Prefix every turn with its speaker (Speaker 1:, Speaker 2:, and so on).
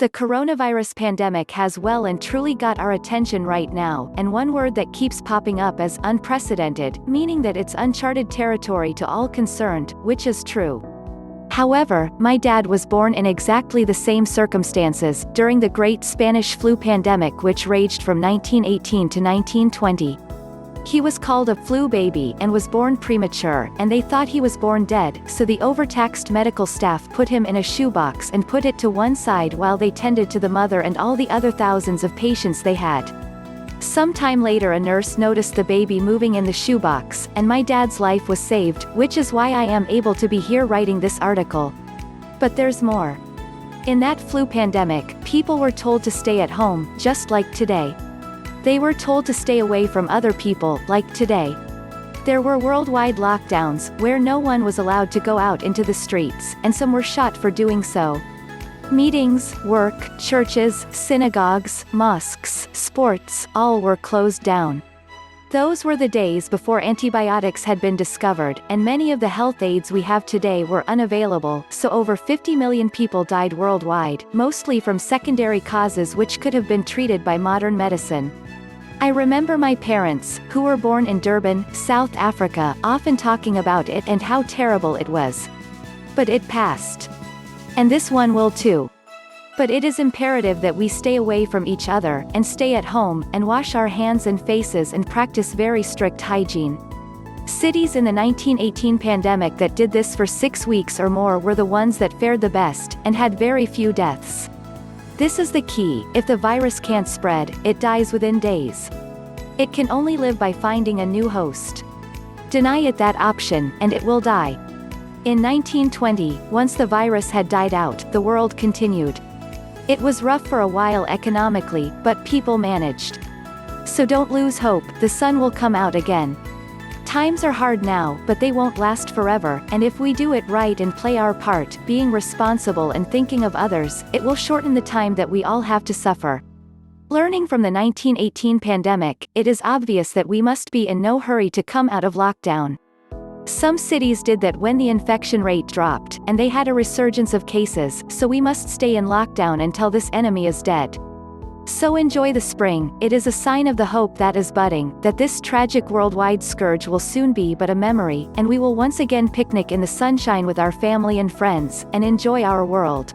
Speaker 1: The coronavirus pandemic has well and truly got our attention right now, and one word that keeps popping up is unprecedented, meaning that it's uncharted territory to all concerned, which is true. However, my dad was born in exactly the same circumstances, during the Great Spanish Flu pandemic which raged from 1918 to 1920. He was called a flu baby and was born premature, and they thought he was born dead, so the overtaxed medical staff put him in a shoebox and put it to one side while they tended to the mother and all the other thousands of patients they had. Some time later a nurse noticed the baby moving in the shoebox, and my dad's life was saved, which is why I am able to be here writing this article. But there's more. In that flu pandemic, people were told to stay at home, just like today. They were told to stay away from other people, like today. There were worldwide lockdowns, where no one was allowed to go out into the streets, and some were shot for doing so. Meetings, work, churches, synagogues, mosques, sports, all were closed down. Those were the days before antibiotics had been discovered, and many of the health aids we have today were unavailable, so over 50 million people died worldwide, mostly from secondary causes which could have been treated by modern medicine. I remember my parents, who were born in Durban, South Africa, often talking about it and how terrible it was. But it passed. And this one will too. But it is imperative that we stay away from each other, and stay at home, and wash our hands and faces and practice very strict hygiene. Cities in the 1918 pandemic that did this for 6 weeks or more were the ones that fared the best, and had very few deaths. This is the key: if the virus can't spread, it dies within days. It can only live by finding a new host. Deny it that option, and it will die. In 1920, once the virus had died out, the world continued. It was rough for a while economically, but people managed. So don't lose hope, the sun will come out again. Times are hard now, but they won't last forever, and if we do it right and play our part, being responsible and thinking of others, it will shorten the time that we all have to suffer. Learning from the 1918 pandemic, it is obvious that we must be in no hurry to come out of lockdown. Some cities did that when the infection rate dropped, and they had a resurgence of cases, so we must stay in lockdown until this enemy is dead. So enjoy the spring, it is a sign of the hope that is budding, that this tragic worldwide scourge will soon be but a memory, and we will once again picnic in the sunshine with our family and friends, and enjoy our world.